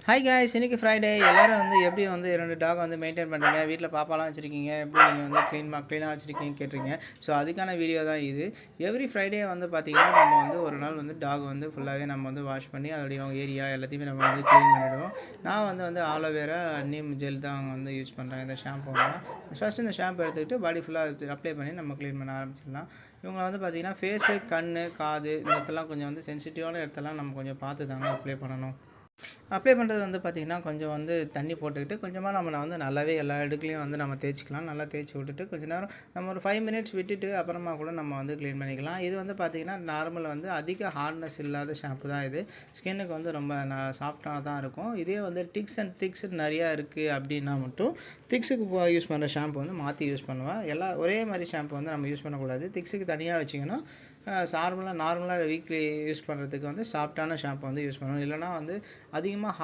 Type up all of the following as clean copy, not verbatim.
Hi guys, இன்னைக்கு Friday. எல்லாரும் வந்து எப்படி வந்து 2 டாக் வந்து மெயின்டைன் பண்ணுறீங்க, வீட்டில் பாப்பாலாம் வச்சுருக்கீங்க, எப்படி நீங்கள் வந்து க்ளீனாக வச்சுருக்கீங்க கேட்டிருக்கீங்க. ஸோ அதுக்கான வீடியோ தான் இது. எவ்ரி ஃப்ரைடே வந்து பார்த்திங்கன்னா நம்ம வந்து ஒரு நாள் வந்து டாக் வந்து ஃபுல்லாகவே நம்ம வந்து வாஷ் பண்ணி அதோடைய ஏரியா எல்லாத்தையுமே நம்ம வந்து க்ளீன் பண்ணிவிடுவோம். நான் வந்து ஆலோவேரா நீம் ஜெல் தான் வந்து யூஸ் பண்ணுறேன் இந்த ஷாம்பு. ஃபஸ்ட்டு இந்த ஷாம்பு எடுத்துக்கிட்டு பாடி ஃபுல்லாக அப்ளை பண்ணி நம்ம க்ளீன் பண்ண ஆரம்பிச்சிடலாம். இவங்களை வந்து பார்த்திங்கன்னா ஃபேஸு, கண், காது இந்த இடத்துலாம் கொஞ்சம் வந்து சென்சிட்டிவான இடத்தெல்லாம் நம்ம கொஞ்சம் பார்த்து தாங்க அப்ளை பண்ணணும். அப்ளை பண்ணுறது வந்து பார்த்திங்கன்னா கொஞ்சம் வந்து தண்ணி போட்டுக்கிட்டு கொஞ்சமாக நம்ம வந்து நல்லாவே எல்லா இடத்துலையும் வந்து நம்ம தேய்ச்சிக்கலாம். நல்லா தேய்ச்சி விட்டுட்டு கொஞ்ச நேரம் நம்ம ஒரு 5 மினிட்ஸ் விட்டுட்டு அப்புறமா கூட நம்ம வந்து க்ளீன் பண்ணிக்கலாம். இது வந்து பார்த்திங்கன்னா நார்மல் வந்து அதிக ஹார்ட்னஸ் இல்லாத ஷாம்பு தான் இது. ஸ்கின்னுக்கு வந்து ரொம்ப சாஃப்டாக தான் இருக்கும். இதே வந்து டிக்ஸ் அண்ட் திக்ஸ் நிறையா இருக்குது அப்படின்னா மட்டும் திக்ஸுக்கு யூஸ் பண்ணுற ஷாம்பு வந்து மாற்றி யூஸ் பண்ணுவேன். ஒரே மாதிரி ஷாம்பு வந்து நம்ம யூஸ் பண்ணக்கூடாது. திக்ஸுக்கு தனியாக வச்சுக்கணும். நார்மலாக வீக்லி யூஸ் பண்ணுறதுக்கு வந்து சாஃப்டான ஷாம்பு வந்து யூஸ் பண்ணணும். இல்லைனா வந்து அதிகமாக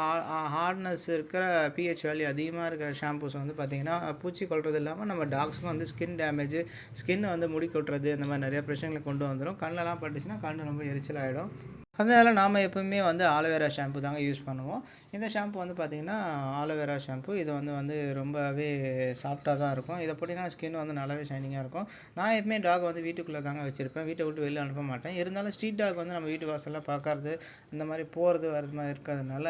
ஹார்ட்னஸ் இருக்கிற பிஹெச் வேல்யூ அதிகமாக இருக்கிற ஷாம்பூஸ் வந்து பார்த்திங்கன்னா பூச்சி கொள்வது இல்லாமல் நம்ம டாக்ஸுக்கும் வந்து ஸ்கின் டேமேஜ், ஸ்கின் வந்து முடி கொட்டுறது இந்த மாதிரி நிறைய பிரச்சனைகளை கொண்டு வந்துடும். கண்ணெல்லாம் பட்டுச்சுன்னா கண் ரொம்ப எரிச்சல் ஆகிடும். அதனால் நாம் எப்போவுமே வந்து ஆலோவேரா ஷாம்பு தாங்க யூஸ் பண்ணுவோம். இந்த ஷாம்பு வந்து பார்த்திங்கன்னா ஆலோவேரா ஷாம்பு. இது வந்து ரொம்பவே சாஃப்டாக தான் இருக்கும். இதை போட்டிங்கன்னா ஸ்கின் வந்து நல்லாவே ஷைனிங்காக இருக்கும். நான் எப்பவுமே டாக் வந்து வீட்டுக்குள்ளே தாங்க வச்சுருப்பேன். வீட்டை விட்டு வெளியில் அனுப்ப மாட்டேன். இருந்தாலும் ஸ்ட்ரீட் டாக் வந்து நம்ம வீட்டு வாசலில் பார்க்கறது இந்த மாதிரி போகிறது வரது மாதிரி இருக்கிறதுனால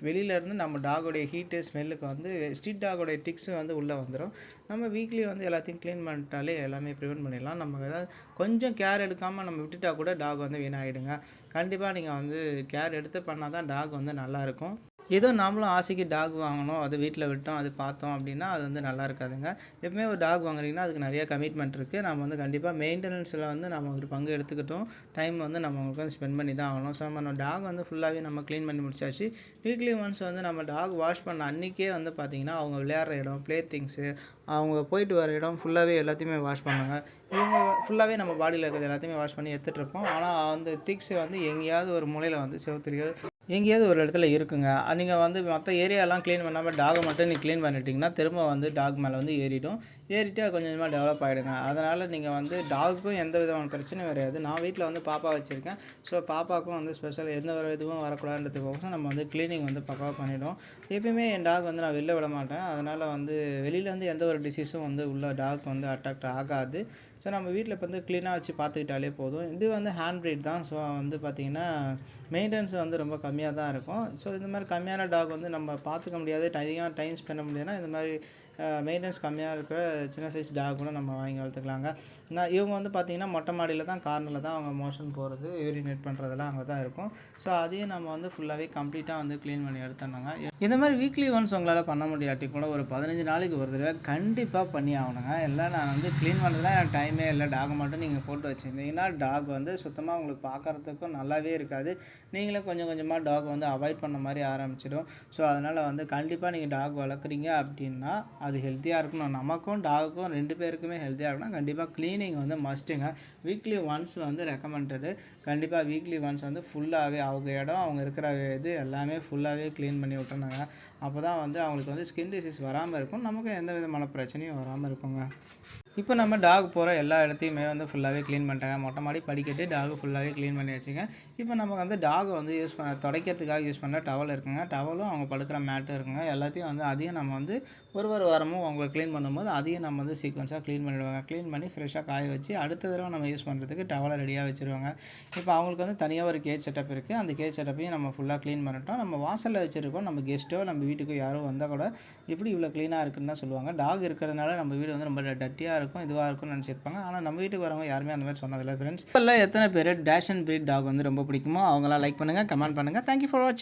வெளியிலேருந்து நம்ம டாகோடைய ஹீட்டு ஸ்மெல்லுக்கு வந்து ஸ்ட்ரீட் டாகோடைய டிக்ஸு வந்து உள்ளே வந்துடும். நம்ம வீக்லி வந்து எல்லாத்தையும் க்ளீன் பண்ணிட்டாலே எல்லாமே ப்ரிவென்ட் பண்ணிடலாம். நம்ம ஏதாவது கொஞ்சம் கேர் எடுக்காமல் நம்ம விட்டுட்டால் கூட டாக் வந்து வீணாகிடுங்க. கண்டிப்பாக நீங்கள் வந்து கேர் எடுத்து பண்ணால் தான் டாக் வந்து நல்லாயிருக்கும். ஏதோ நாமளும் ஆசைக்கு டாக் வாங்கணும், அது வீட்டில் விட்டோம், அது பார்த்தோம் அப்படின்னா அது வந்து நல்லா இருக்காதுங்க. எப்பவுமே ஒரு டாக் வாங்குறீங்கன்னா அதுக்கு நிறைய கமிட்மெண்ட் இருக்குது. நம்ம வந்து கண்டிப்பாக மெயின்டெனன்ஸில் வந்து நம்ம ஒரு பங்கு எடுத்துக்கிட்டோம். டைம் வந்து நம்ம அவங்களுக்கு வந்து ஸ்பெண்ட் பண்ணி தான் ஆகணும். ஸோ நம்ம டாக் வந்து ஃபுல்லாகவே நம்ம க்ளீன் பண்ணி முடிச்சாச்சு. வீக்லி ஒன்ஸ் வந்து நம்ம டாக் வாஷ் பண்ண அன்றைக்கே வந்து பார்த்திங்கன்னா அவங்க விளையாடுற இடம், ப்ளே திங்ஸு, அவங்க போயிட்டு வர இடம் ஃபுல்லாகவே எல்லாத்தையுமே வாஷ் பண்ணுவாங்க. இவங்க ஃபுல்லாகவே நம்ம பாடியில் இருக்கிறது எல்லாத்தையுமே வாஷ் பண்ணி எடுத்துகிட்டு இருப்போம். ஆனால் அந்த திக்ஸ் வந்து எங்கேயாவது ஒரு மூலையில் வந்து செவுத்துலையோ எங்கேயாவது ஒரு இடத்துல இருக்குங்க. நீங்கள் வந்து மற்ற ஏரியாலாம் க்ளீன் பண்ணாமல் டாகை மட்டும் நீங்கள் க்ளீன் பண்ணிட்டீங்கன்னா திரும்ப வந்து டாக் மேலே வந்து ஏறிட்டு அது கொஞ்சம் கொஞ்சமாக டெவலப் ஆகிடுங்க. அதனால் நீங்கள் வந்து டாகுக்கும் எந்த விதமான பிரச்சனையும் கிடையாது. நான் வீட்டில் வந்து பாப்பா வச்சுருக்கேன். ஸோ பாப்பாவுக்கும் வந்து ஸ்பெஷல் எந்த ஒரு இதுவும் வரக்கூடாதுன்றதுக்கோசம் நம்ம வந்து க்ளீனிங் வந்து பக்காவாக பண்ணிவிடுவோம். எப்பயுமே என் டாக் வந்து நான் வெளில விட மாட்டேன். அதனால் வந்து வெளியில் வந்து எந்த ஒரு டிசீஸும் வந்து உள்ள டாக் வந்து அட்ராக்ட் ஆகாது. ஸோ நம்ம வீட்டில் இப்போ வந்து க்ளீனாக வச்சு பார்த்துக்கிட்டாலே போதும். இது வந்து ஹேண்ட் ப்ரீட் தான். ஸோ வந்து பார்த்திங்கன்னா மெயின்டெனன்ஸ் வந்து ரொம்ப கம்மியாக தான் இருக்கும். ஸோ இந்த மாதிரி கம்மியான டாக் வந்து நம்ம பார்த்துக்க முடியாது, அதிகமாக டைம் ஸ்பெண்ட் பண்ண முடியாதுன்னா இந்த மாதிரி மெயின்டெனன்ஸ் கம்மியாக இருக்கிற சின்ன சைஸ் டாக் கூட நம்ம வாங்கி வளர்த்துக்கலாங்க. இவங்க வந்து பார்த்திங்கன்னா மொட்டை மாடியில் தான், கார்னரில் தான் அவங்க மோஷன் போகிறது, யூரினேட் பண்ணுறதெல்லாம் அங்கே தான் இருக்கும். ஸோ அதையும் நம்ம வந்து ஃபுல்லாகவே கம்ப்ளீட்டாக வந்து க்ளீன் பண்ணி எடுத்துடணுங்க. இந்த மாதிரி வீக்லி ஒன்ஸ் உங்களால் பண்ண முடியாட்டி கூட ஒரு 15 நாளைக்கு ஒரு தடவை கண்டிப்பாக பண்ணி ஆகணுங்க. எல்லாம் நான் வந்து க்ளீன் பண்ணுறதுலாம் எனக்கு டைமே இல்லை. டாக் மட்டும் நீங்கள் போட்டு வச்சுருந்தீங்கன்னா டாக் வந்து சுத்தமாக உங்களுக்கு பார்க்குறதுக்கும் நல்லாவே இருக்காது. நீங்களே கொஞ்சம் கொஞ்சமாக டாக் வந்து அவாய்ட் பண்ண மாதிரி ஆரம்பிச்சிடும். ஸோ அதனால் வந்து கண்டிப்பாக நீங்கள் டாக் வளர்க்குறீங்க அப்படின்னா அது ஹெல்த்தியாக இருக்கணும். நமக்கும் டாகுக்கும் 2 பேருக்குமே ஹெல்த்தியாக இருக்கணும். கண்டிப்பாக க்ளீனிங் வந்து மஸ்ட்டுங்க. வீக்லி ஒன்ஸ் வந்து ரெக்கமெண்டடு. கண்டிப்பாக வீக்லி ஒன்ஸ் வந்து ஃபுல்லாகவே அவங்க இடம், அவங்க இருக்கிற இது எல்லாமே ஃபுல்லாகவே க்ளீன் பண்ணி விட்டுருந்தாங்க. அப்போ தான் வந்து அவங்களுக்கு வந்து ஸ்கின் டிசீஸ் வராமல் இருக்கும், நமக்கு எந்த விதமான பிரச்சனையும் வராமல் இருக்குங்க. இப்போ நம்ம டாக் போகிற எல்லா இடத்தையுமே வந்து ஃபுல்லாகவே க்ளீன் பண்ணிட்டாங்க. மொட்டை மாடி படிக்கட்டு டாக் ஃபுல்லாகவே க்ளீன் பண்ணி வச்சுங்க. இப்போ நமக்கு வந்து டாக் வந்து துடைக்கிறதுக்காக யூஸ் பண்ணுற டவல் இருக்குங்க. டவலும் அவங்க படுக்கிற மேட்டும் இருக்குங்க. எல்லாத்தையும் வந்து அதையும் நம்ம வந்து ஒரு வாரமும் அவங்க க்ளீன் பண்ணும்போது அதையும் நம்ம வந்து சீக்வன்ஸாக க்ளீன் பண்ணிவிடுவாங்க. க்ளீன் பண்ணி ஃப்ரெஷ்ஷாக காய வச்சு அடுத்த தடவை நம்ம யூஸ் பண்ணுறதுக்கு டவலை ரெடியாக வச்சுருவாங்க. இப்போ அவங்களுக்கு வந்து தனியாக ஒரு கேஜ் செட்டப் இருக்குது. அந்த கேஜ் செட்டப்பையும் நம்ம ஃபுல்லாக க்ளீன் பண்ணிட்டோம். நம்ம வாசலில் வச்சுருக்கோம். நம்ம கெஸ்ட்டோ நம்ம வீட்டுக்கோ யாரோ வந்தால் கூட எப்படி இவ்வளோ க்ளீனாக இருக்குன்னு தான் சொல்லுவாங்க. டாக் இருக்கிறதுனால நம்ம வீடு வந்து ரொம்ப டட்டியாக இருக்கும், இதுவாக இருக்கும்னு நினச்சிருப்பாங்க. ஆனால் நம்ம வீட்டுக்கு வரவங்க யாருமே அந்த மாதிரி சொன்னதில்லை ஃப்ரெண்ட்ஸ். எத்தனை பேர் டேஷ் அண்ட் ப்ரீட் டாக் வந்து ரொம்ப பிடிக்குமோ அவங்களாம் லைக் பண்ணுங்கள், கமெண்ட் பண்ணுங்கள். தேங்க்யூ ஃபார் வாட்சிங்.